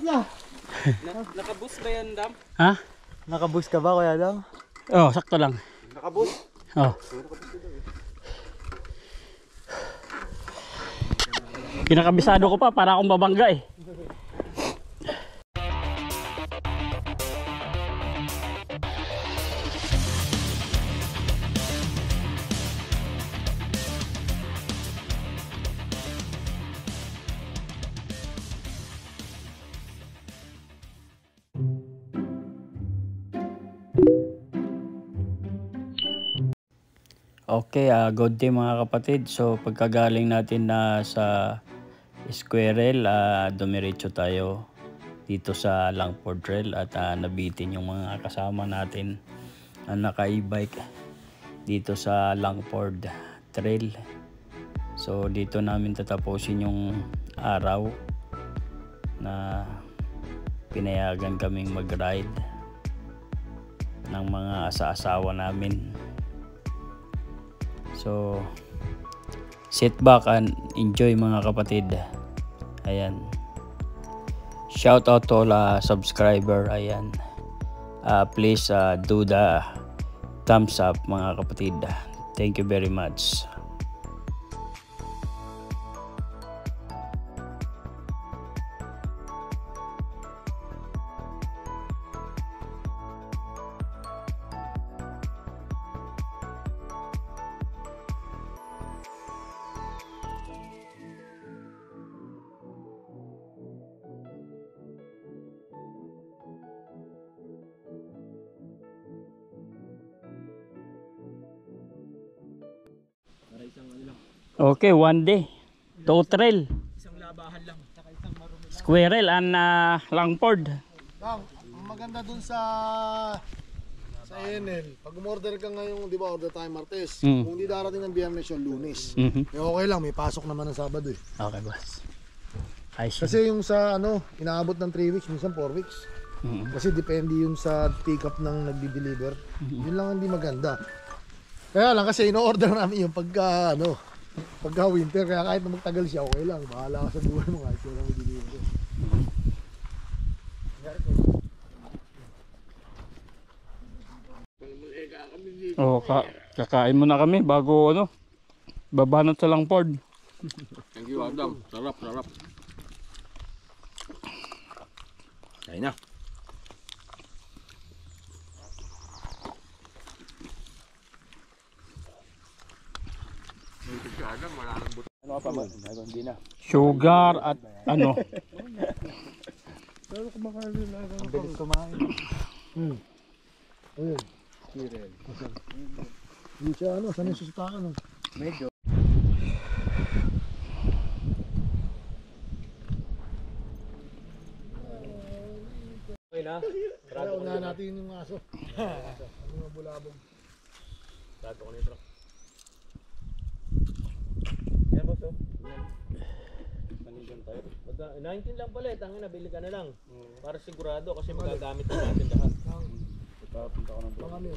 na. Nakabus ba yan, Dam? Ha? Nakabus ka ba, Kuya Dam? Oh, sakto lang. Nakabus? Oh. Kinakabisado ko pa para akong babangga eh. Okay, good day mga kapatid. So pagkagaling natin na sa Squirrel, dumiretso tayo dito sa Langford Trail at nabitin yung mga kasama natin na naka-e-bike dito sa Langford Trail. So dito namin tatapusin yung araw na pinayagan kaming mag-ride ng mga asa-asawa namin. So sit back and enjoy mga kapatid. Ayan. Shout out to all subscriber. Ayan. Please do the thumbs up mga kapatid. Thank you very much. Okay, one day. Two trail. Isang labahan lang. Saka isang marumi. Squirrel and Langford. Bang, ang maganda dun sa NL, pag umorder ka ngayon, di ba, order tayo Martes. Kung di darating ng Biyernes yung Lunes. Okay lang, may pasok naman ng Sabado eh. Okay, boss. Ayos. Kasi yung sa inaabot ng 3 weeks, minsan 4 weeks. Kasi depende yun sa pick up ng nagdi-deliver. Yun lang hindi maganda. Kaya lang kasi ino-order namin yung pagka winter, kaya kahit na magtagal siya, okay lang. Bahala ka sa buhay mo kahit wala mo deliver. Oh, kakain muna kami bago babanat sa Langford. Thank you, Adam. Sarap, sarap. Kain na. Sugar at Pero kumakain nila. Ang bilis kumain. Ayun. Squirrel. Hindi siya saan yung susutakan Medyo. Okay na. Kaya unahan natin yung aso. Ano mga bulabog. Trato ko nito. Yan boss oh. Panindigan tayo. 19 lang pala tangin nabili ka na lang. Para sigurado kasi magagamit na natin lahat. Punta ko ng bro. Pangami.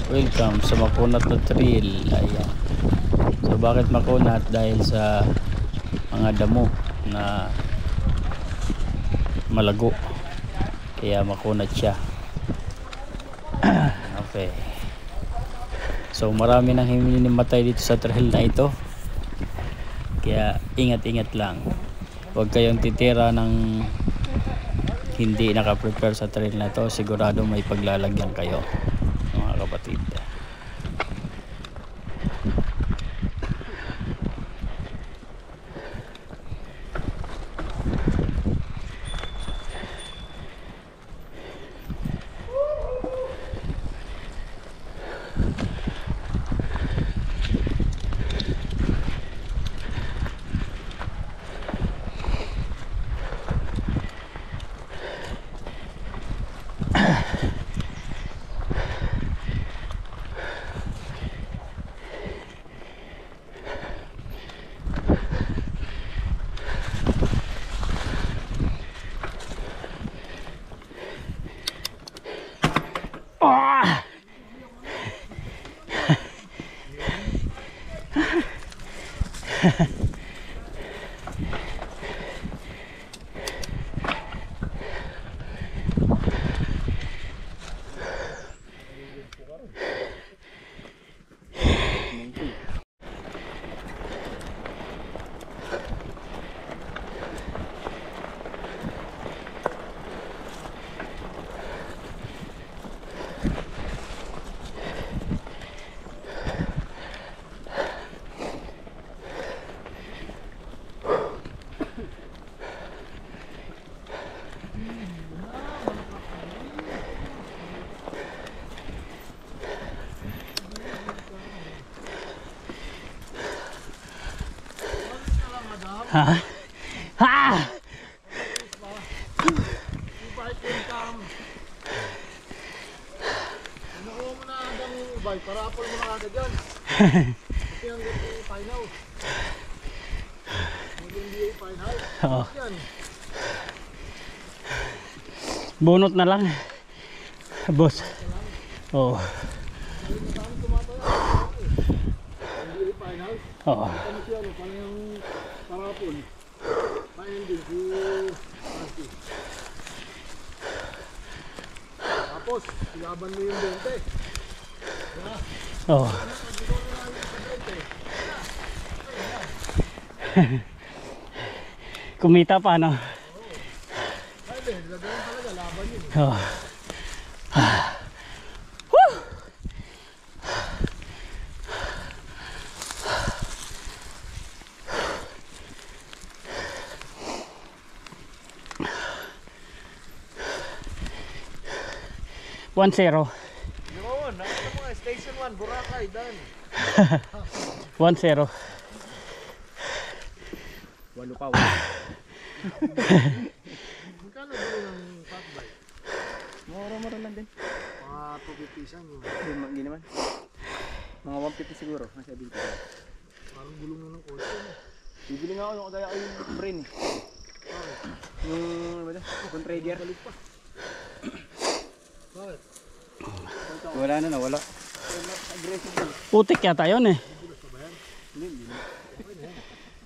welcome sa Makunat na Trail. Ayan. So bakit makunat? Dahil sa mga damo na malago. Kaya makunat siya. Okay. So marami nang hinimatay dito sa trail na ito. Kaya ingat-ingat lang. Huwag kayong titira ng hindi naka-prepare sa trail na ito. Sigurado may paglalagyan kayo mga kapatid. Ha? Ha! E-bike income. Nakuha mo na agad yung e-bike, parapol mo na agad yan. Kasi ang ganda yung fine house. Maganda yung fine house. Oo. Yan. Bunot na lang. Boss. Oo. Saan tumatayo? Hindi yung fine house. Oo. Ano siya, ano, parang yung parapol. Fine din, si Marty. Tapos, ilaban mo yung 20. Oo. Kumita pa, no? Ay, Ben, gagawin talaga, laban yun. Oo. One zero. Yun, nakita mo nga, Station 1, Boracay, done. 1-0. Walo pa. Magkano gulo ng fat bike? Mura lang din. Mga 250 isang yun. Hindi naman. Mga 150 siguro. Nasa dito. Parang gulong na ng kotse. No? Bibili nga ako yung kagaya ko yung brain eh. Yung ano ba ito? Yung trigger. Balik pa. Bakit? Wala na nawala. Aggressive din. Putik yata yun eh. Hindi na.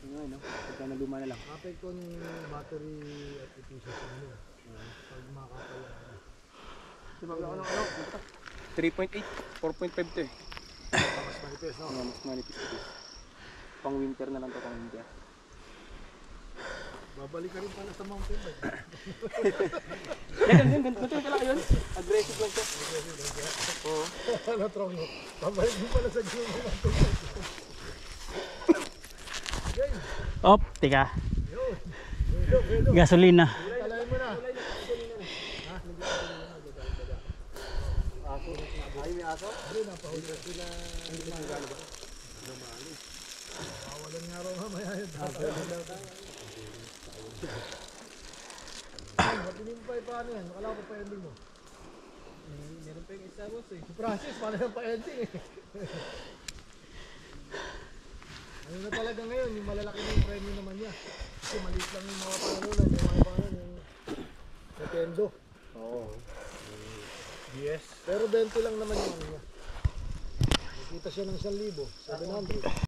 Ano no? Pagka naluma na lang. Apekto ng battery at efficiency mo. Pag makakapala. Diba ano? 3.8, 4.5 to eh. Mas manipes, no? Mas manipis ito. Pang winter na lang to, pang winter. Babalik ka rin pala sa mountain bike. Ganito talaga yun. Aggressive lang siya. Oo. Ano, trongo? Babalik din pala sa gulong ng mountain bike. Game! Op, tika. Yun! Velo! Gasolina. Talayin mo na! Ay, may aso? Hindi, napahuli na sila. Pawalan nga raw mamaya yun. Matinig pa yung paano yan? Nakala ko pa ending mo. Meron pa yung isa boss eh. Si Francis, paano yung pa-ending eh? Ano na talaga ngayon, yung malalaki na yung premyo naman niya. Kasi maliit lang yung mga pangalunan, yung mga pangalunan, yung Nintendo. Oo. Yes. Pero 20 lang naman yung ano niya. Nakita siya ng 1,000, 700.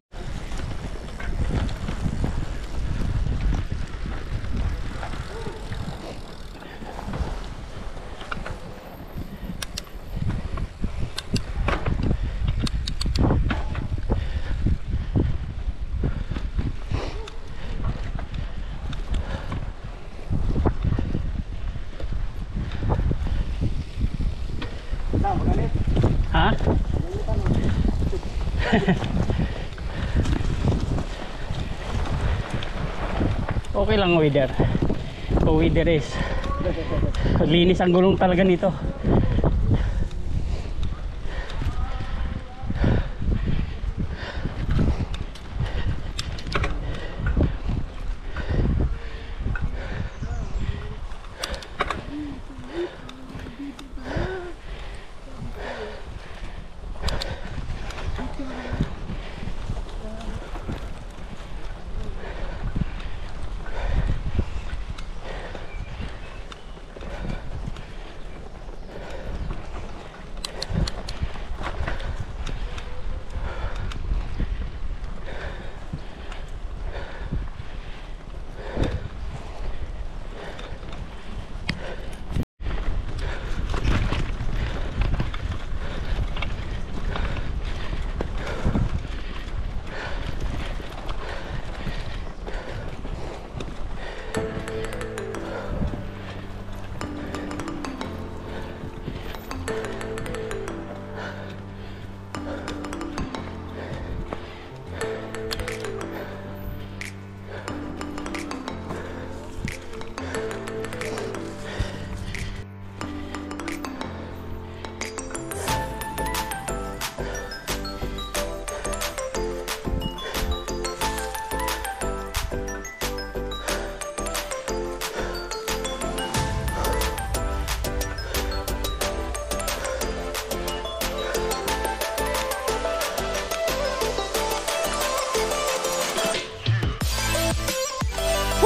Ha? Okay lang weather. Weather is linis ang gulong talaga nito.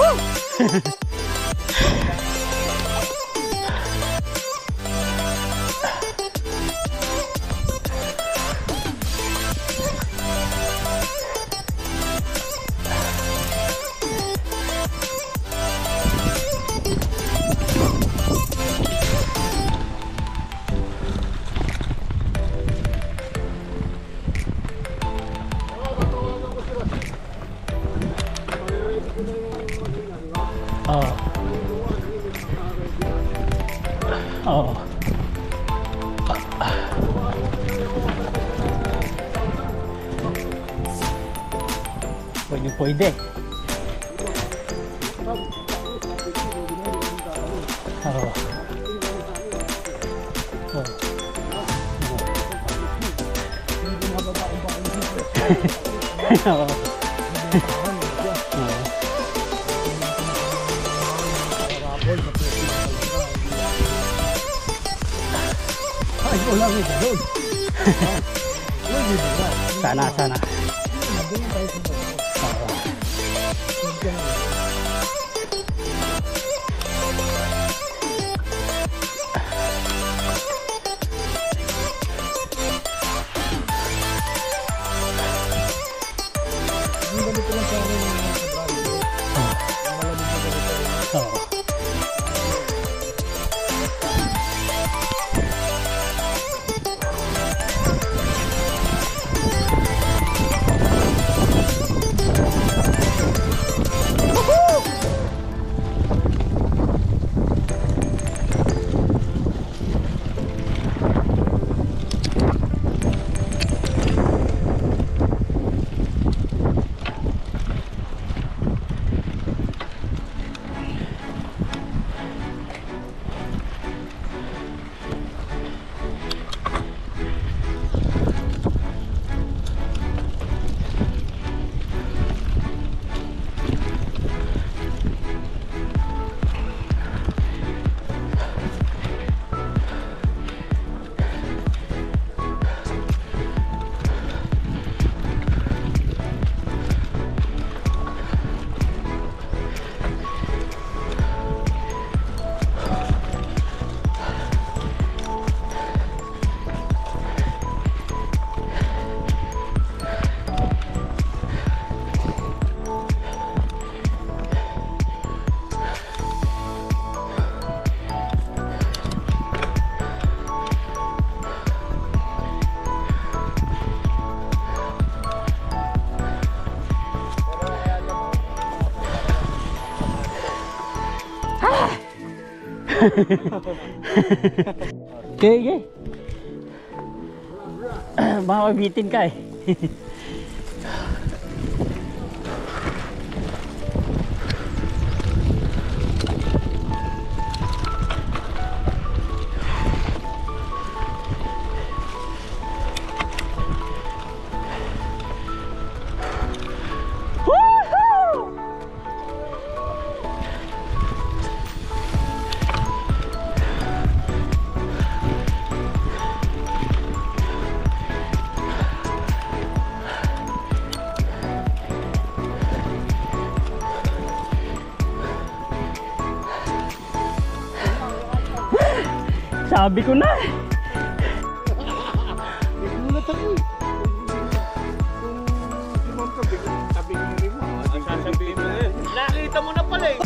Oo. Oo. Pwede. Oo. Oo. Ay, wala rin ka doon. Sana. Yung ganito lang sa akin yung mga sobrang yung malamig na ganito rin. Oo. Okay. Baka mabitin ka eh. Sabi ko na. Nagulat ako eh. Sasabihin mo na eh. Nakita mo na pala eh.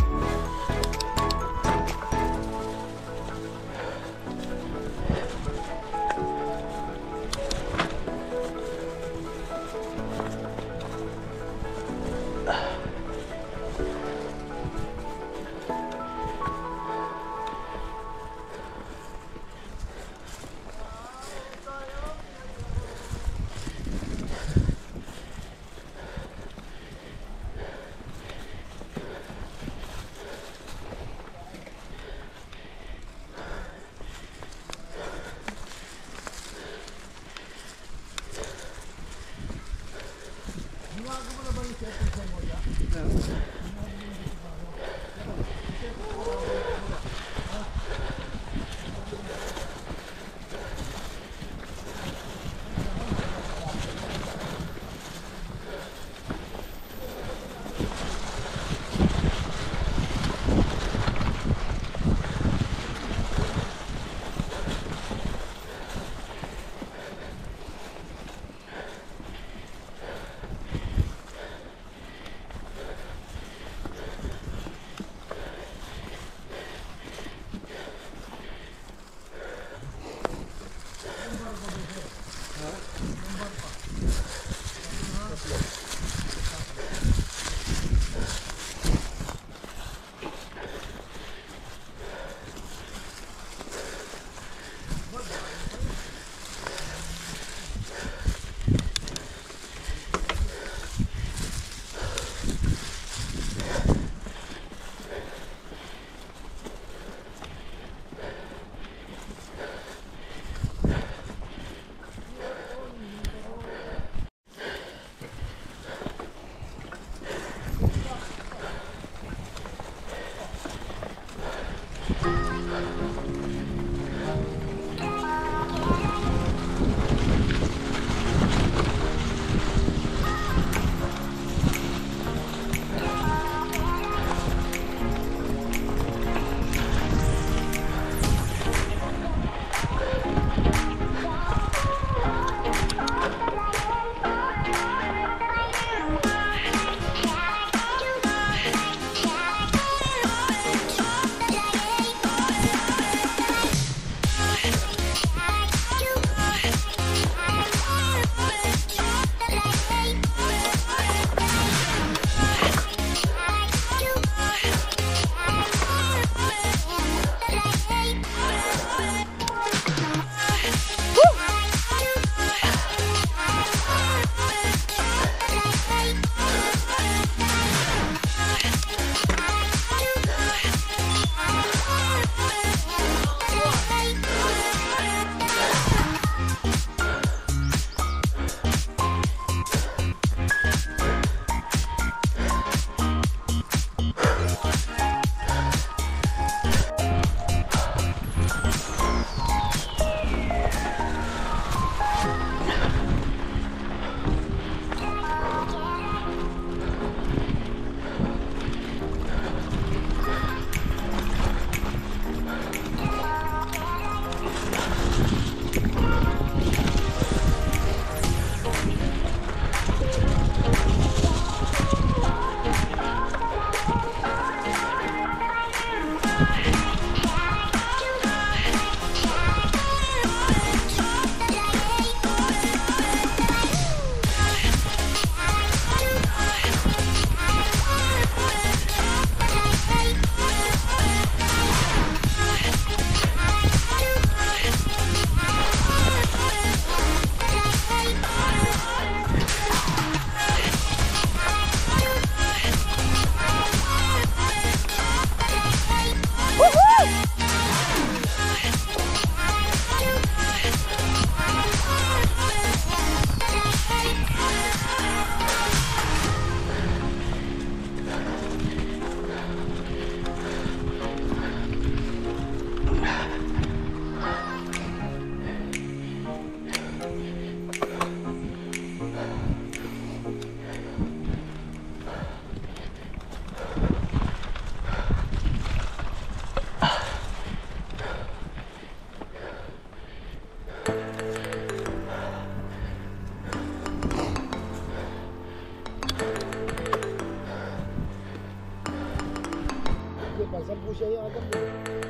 Ba, 10 siya yung agad mo.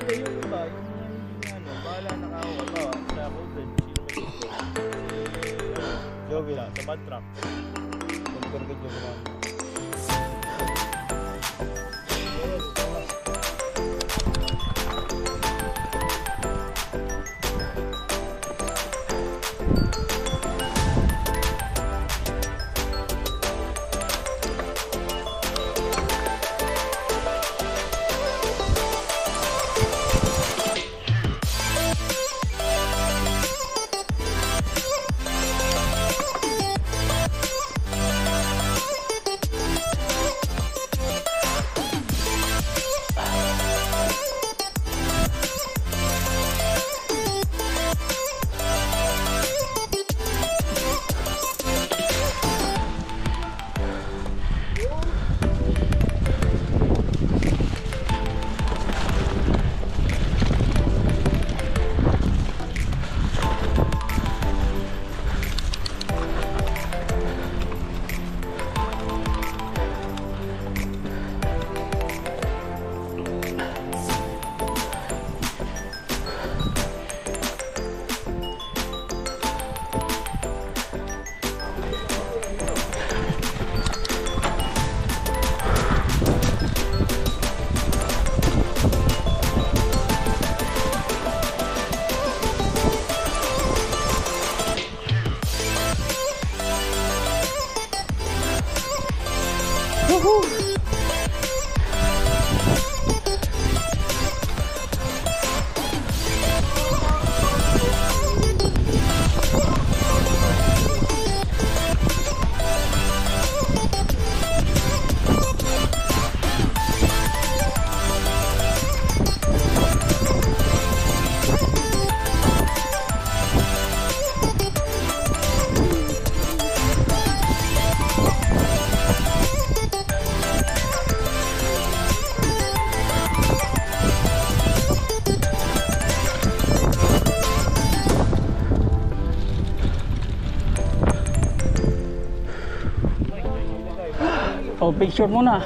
Hindi, yung iba, yung ano, bahala na ka ako. Ito, sa Golden, sino may gusto? Joey lang, sa bad truck. Pagkarga Joey lang. Oh, picture muna.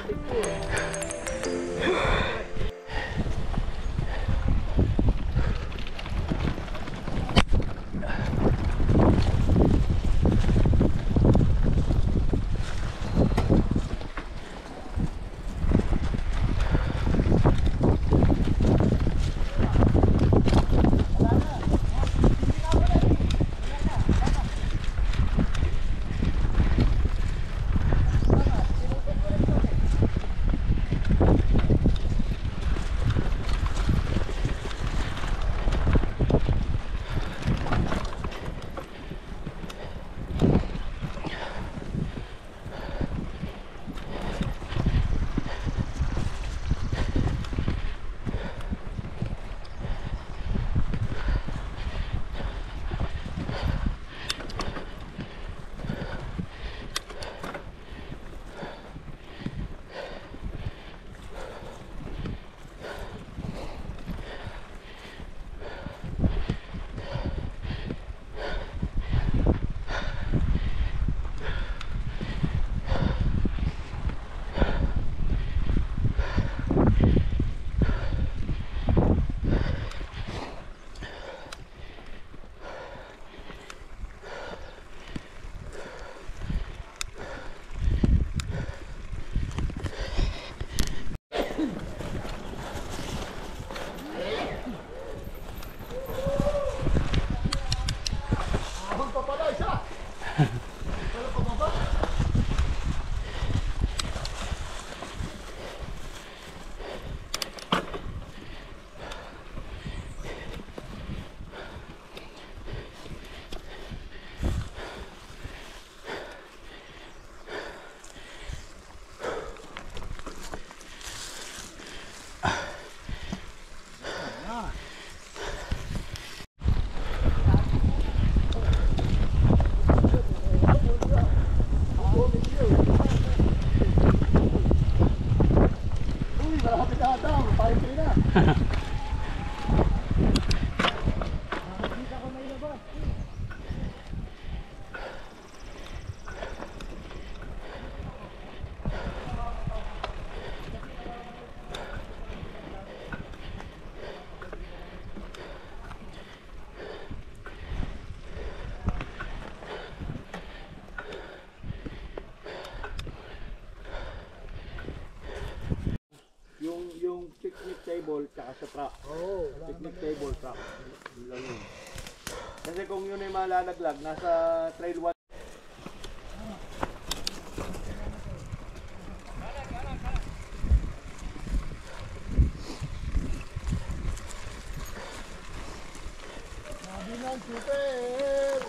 picnic table tsaka sa truck. Picnic table truck. Yun lang yun. Kasi kung yun ay malalaglag, nasa trail 1. Bilang super!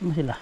Saan sila?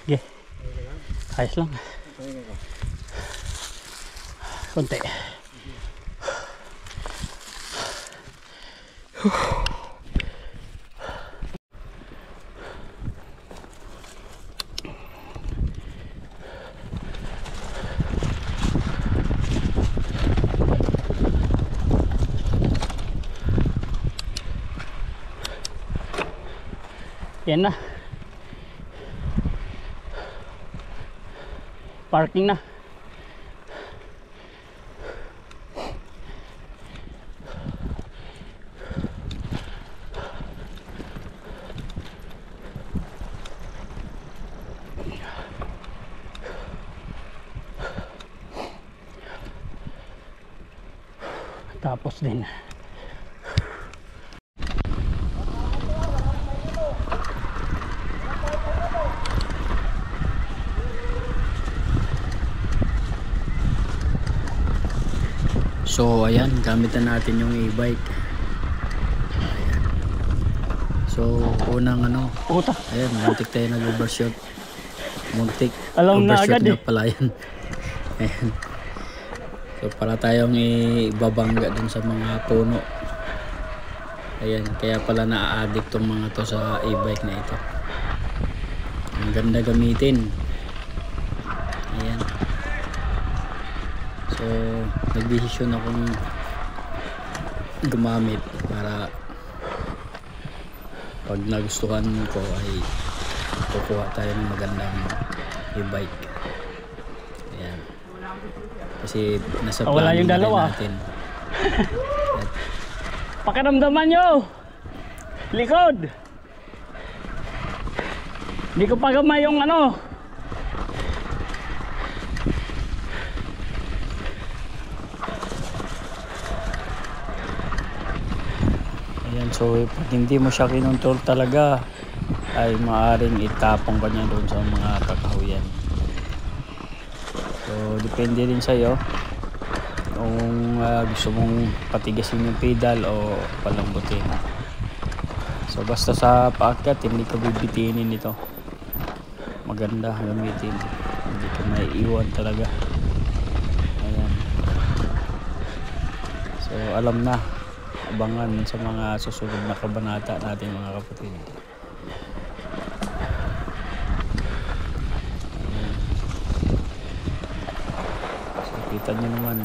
Okay. Ayos lang. Konti. Yan na. Parking na. Tapos din. So ayan, gamitan natin yung e-bike. Ayan. So unang Puta. ayan, muntik tayo nag-overshoot. Muntik. Alam na Overshoot agad nga eh. pala yan. Ayan. So para tayong ibabangga dun sa mga puno. Ayan, kaya pala na-addict tong mga to sa e-bike na ito. Ang ganda gamitin. Ayan. So nagdesisyon akong gumamit para pag nagustuhan ko ay kukuha tayo ng magandang e-bike. Ayan. Kasi nasa Wala planning yung na rin dalawa. natin. Pakiramdaman nyo. Likod. Hindi ko pa gamay yung Ayan, so pag hindi mo siya kinontrol talaga ay maaaring itapong ka niya doon sa mga kakahuyan. So depende rin sa'yo kung gusto mong patigasin yung pedal o palambutin. So basta sa paakyat hindi ka bibitinin ito. Maganda gamitin, hindi ka maiiwan talaga. Ayan. So alam na, abangan sa mga susunod na kabanata natin mga kapatid. Ayan. So kita nyo naman,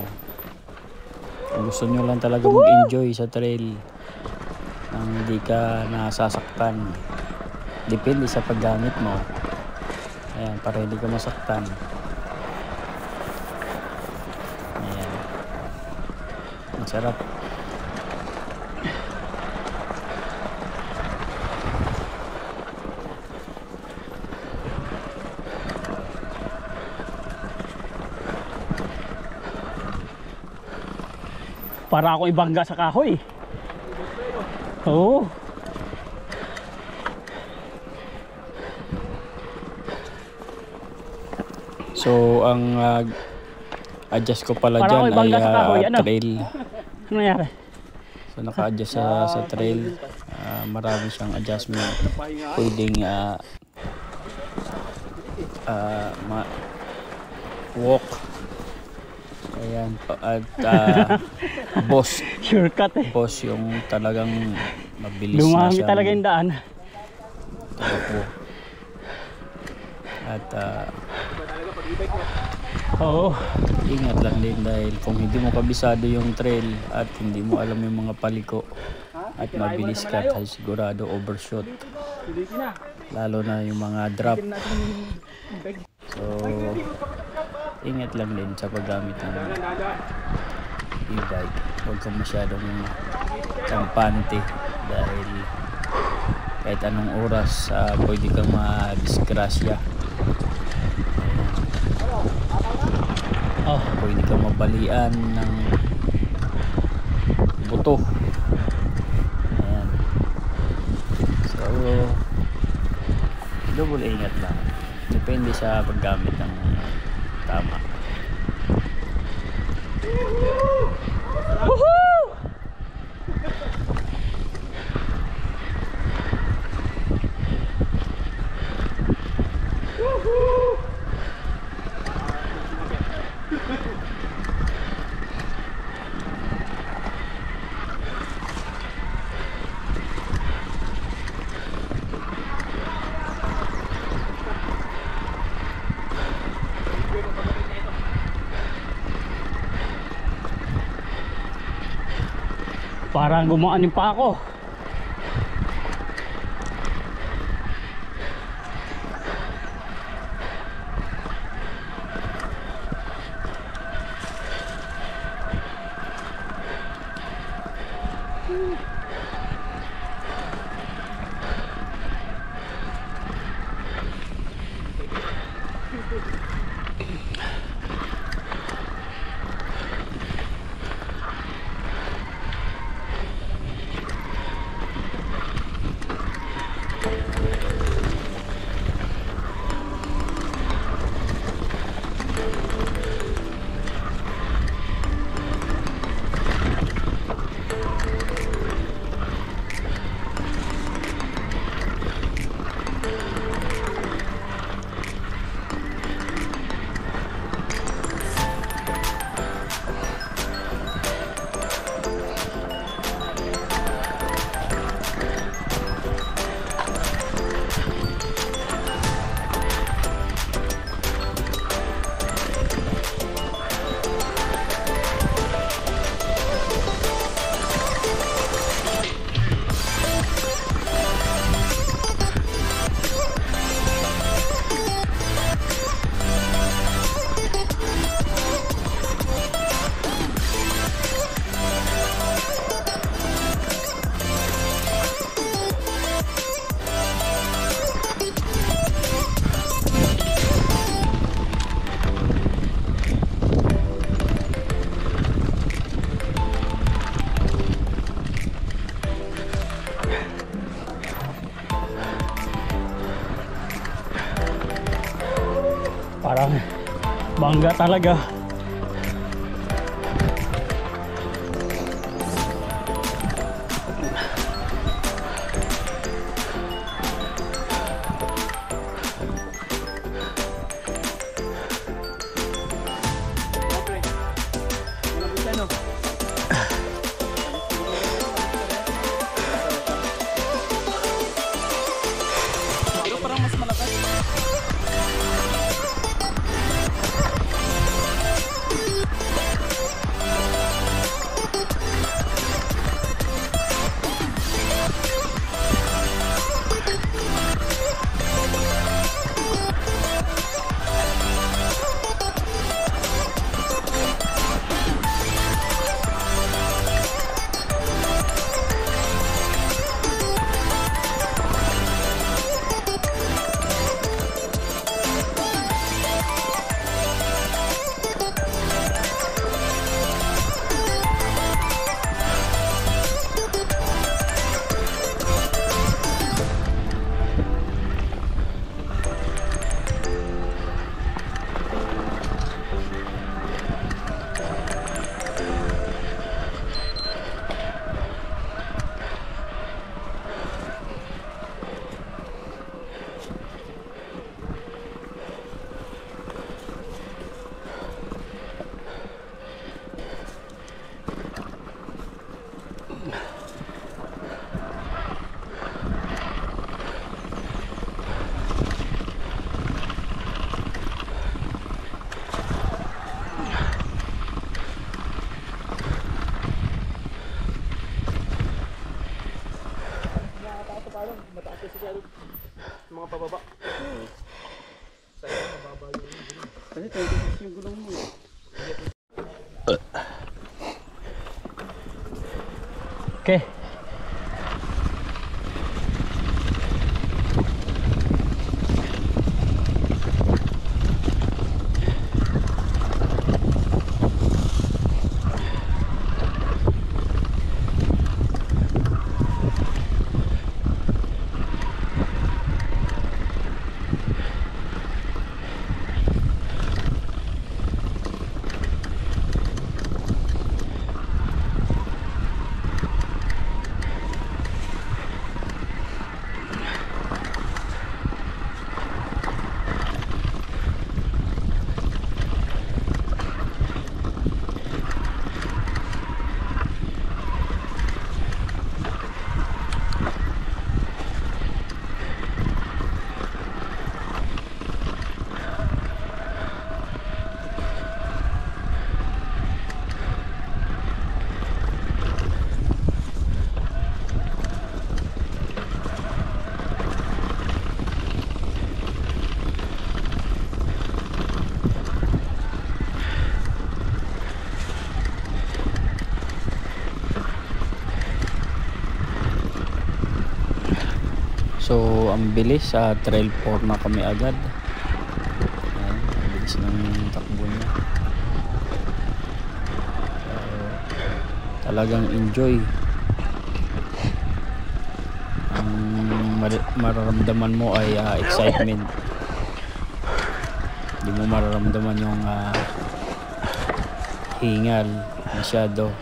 kung gusto nyo lang talaga mag-enjoy sa trail nang hindi ka nasasaktan, depende sa paggamit mo. Ayan, para hindi ka masaktan. Ayan, ang sarap. para ako ibangga sa kahoy. Oo. So ang adjust ko pala Para dyan ako ibangga ay sa kahoy, ano? trail. Ano nangyari? So naka-adjust sa trail. Marami siyang adjustment. Pwedeng walk. Ayan. At boss. Shortcut eh. Boss yung talagang mabilis na Dumami siyang talaga yung daan. takbo. At Oo. ingat lang din dahil kung hindi mo kabisado yung trail at hindi mo alam yung mga paliko at mabilis ka, ay sigurado overshoot, lalo na yung mga drop. So ingat lang din sa paggamit ng e-bike. Huwag kang masyadong kampante dahil kahit anong oras pwede kang madisgrasya. Pwede kang mabalian ng buto. Ayan. So double ingat lang, depende sa paggamit ng tama. Parang gumaan yung pa ako. Bangga talaga. Mga pababa. Kasi 26 yung gulong mo. Okay. So ang bilis, trail 4 na kami agad. Ayan, ang bilis ng takbo niya. Talagang enjoy. Ang mararamdaman mo ay excitement. Hindi mo mararamdaman yung hingal masyado.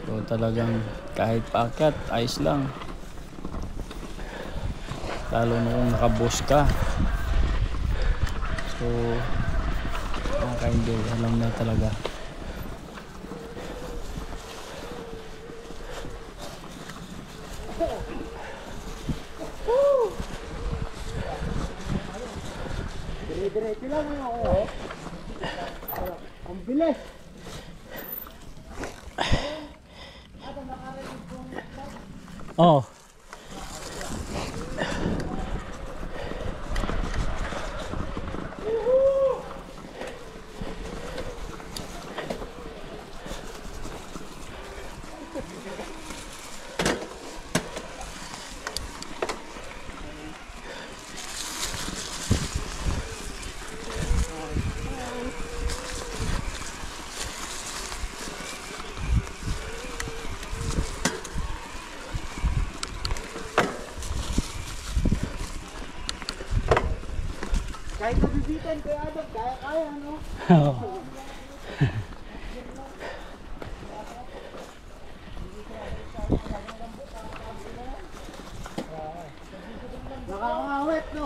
So talagang kahit paakyat, ayos lang. Lalo na kung naka-boss ka. So nakaka-enjoy, alam na talaga. Dire-diretso lang ako. Ang bilis. Oh. Nakakawet, no?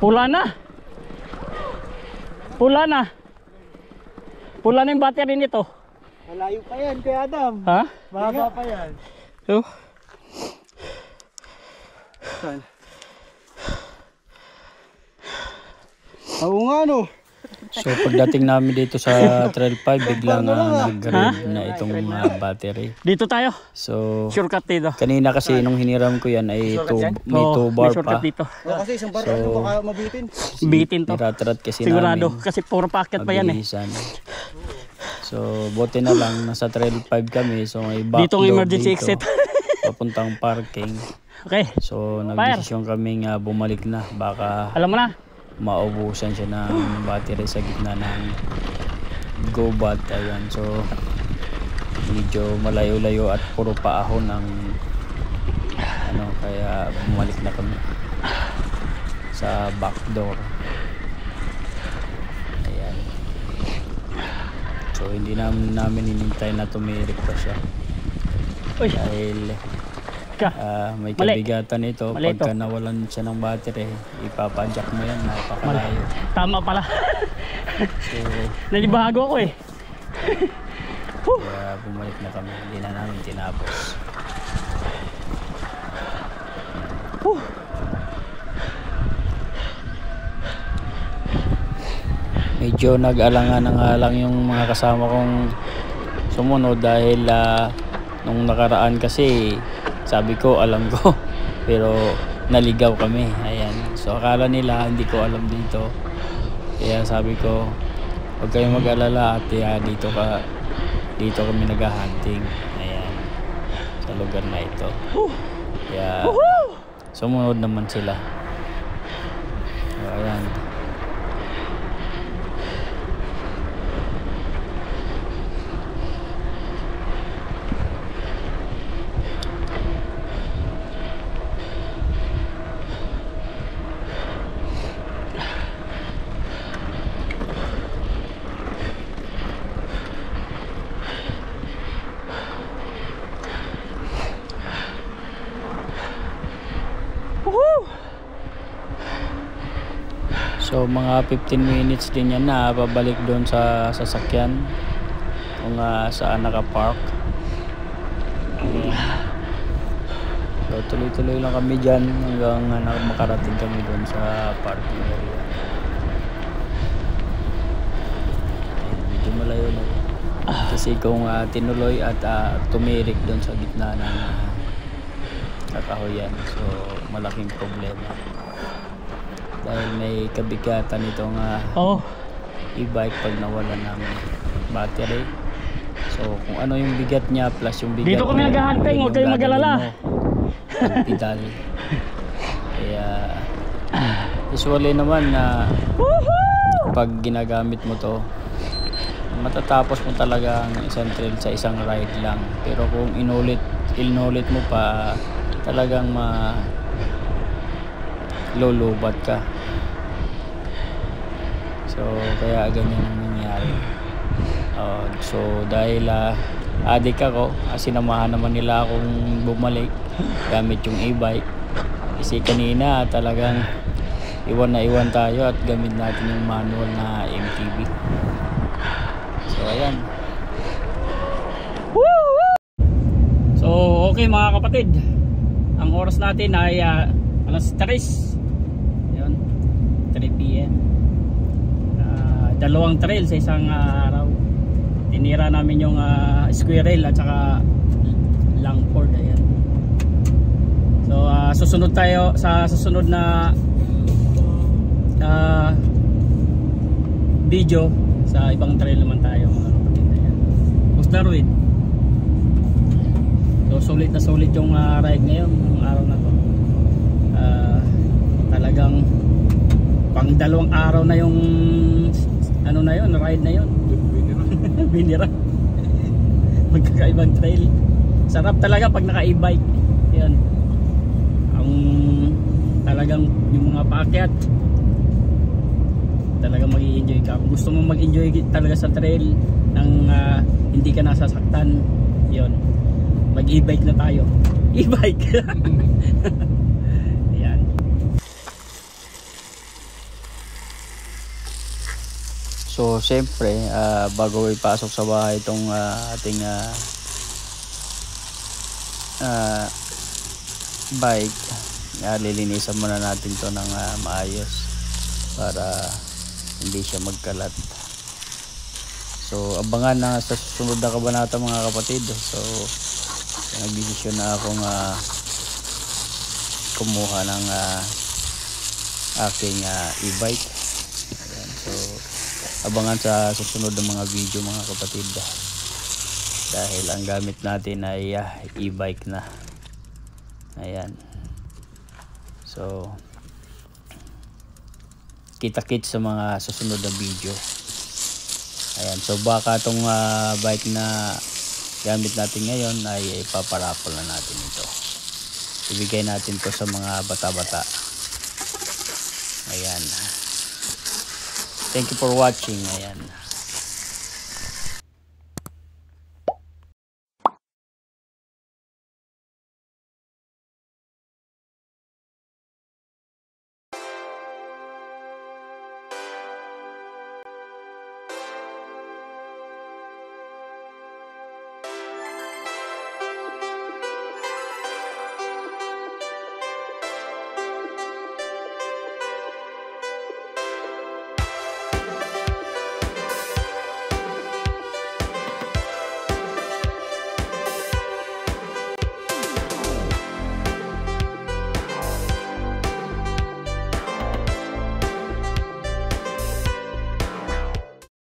Pula na. Pula na. Pula na yung battery nito. Malayo pa yan, Kuya Adam. Ha? Mahaba pa yan. Oh. Saan? Oo nga, no. So pagdating namin dito sa Trail 5, biglang nag-rev na itong battery. Dito tayo. So Shortcut dito. kanina kasi nung hiniram ko yan ay may 2 bar may shortcut pa. dito. Kasi isang bar, baka mabitin. Bitin to. Niratrat kasi Sigurado. namin. Kasi puro packet pa yan eh. Mabilisan. So buti na lang nasa Trail 5 kami. So may back Dito ang door emergency dito, exit. papuntang parking. Okay. So nagdesisyon kaming bumalik na. Baka Alam mo na. maubusan siya ng battery sa gitna ng go-bat. Ayan. So medyo malayo-layo at puro paahon ng ano, kaya bumalik na kami sa back door. Ayan. So hindi namin hinintay na tumirik pa siya. Uy. Dahil may Mali. kabigatan ito. Mali Pagka ito. nawalan siya ng battery, ipapadyak mo yan, napakalayo. Tama pala. So Nalibago ako eh. kaya bumalik na kami, hindi na namin tinapos. Medyo nag-alangan ng alang yung mga kasama kong sumunod dahil nung nakaraan kasi sabi ko alam ko pero naligaw kami. Ayan. So akala nila hindi ko alam dito. Kaya sabi ko huwag kayong mag-alala at dito kami nag-hunting. Ayan. Sa lugar na ito. Kaya so sumunod naman sila. So, ayan. So mga 15 minutes din yan na pabalik doon sa sasakyan kung saan nakapark. So tuloy-tuloy lang kami dyan hanggang makarating kami doon sa parking area. Medyo malayo na kasi kung tinuloy at tumirik doon sa gitna ng kakahoyan, so malaking problema. Dahil may kabigatan itong e-bike pag nawala ng battery. So kung ano yung bigat niya plus yung bigat Dito kami naghahantay, huwag kayong mag-alala. Pedal. Kaya usually naman na pag ginagamit mo to, matatapos mo talaga ang isang trail sa isang ride lang. Pero kung inulit mo pa, talagang lulubat ka. So kaya ganyan ang nangyari. So dahil adik ako, sinamahan naman nila akong bumalik gamit yung e-bike. Kasi kanina talagang iwan na iwan tayo at gamit natin yung manual na MTB. So ayan. So okay mga kapatid, ang oras natin ay alas 3. Yun, 3 PM. Dalawang trail sa isang araw. Tinira namin yung Squirrel at saka Langford. Ayan. So susunod tayo sa susunod na video. Sa ibang trail naman tayo mga kapatid. Ayan. Busterwid. So sulit na sulit yung ride ngayon, yung araw na to. Talagang pang dalawang araw na yung ano na yun, ride na yun. Binira. Magkakaibang trail. Sarap talaga pag naka e-bike. Yan. Ang talagang yung mga paakyat, talagang mag-i-enjoy ka. Kung gusto mo mag-enjoy talaga sa trail nang hindi ka nasasaktan, yun, mag e-bike na tayo. E-bike. Yan. So siyempre bago ipasok sa bahay itong ating bike, lilinisan muna natin to ng maayos para hindi siya magkalat. So abangan na sa susunod na kabanata mga kapatid. So nagdesisyon na akong kumuha ng aking e-bike. So abangan sa susunod ng mga video mga kapatid, dahil ang gamit natin ay e-bike na. Ayan. So kita-kits sa mga susunod na video. Ayan. So baka itong bike na gamit natin ngayon ay ipaparapol na natin ito. Ibigay natin to sa mga bata-bata. Ayan. Thank you for watching. Ayan.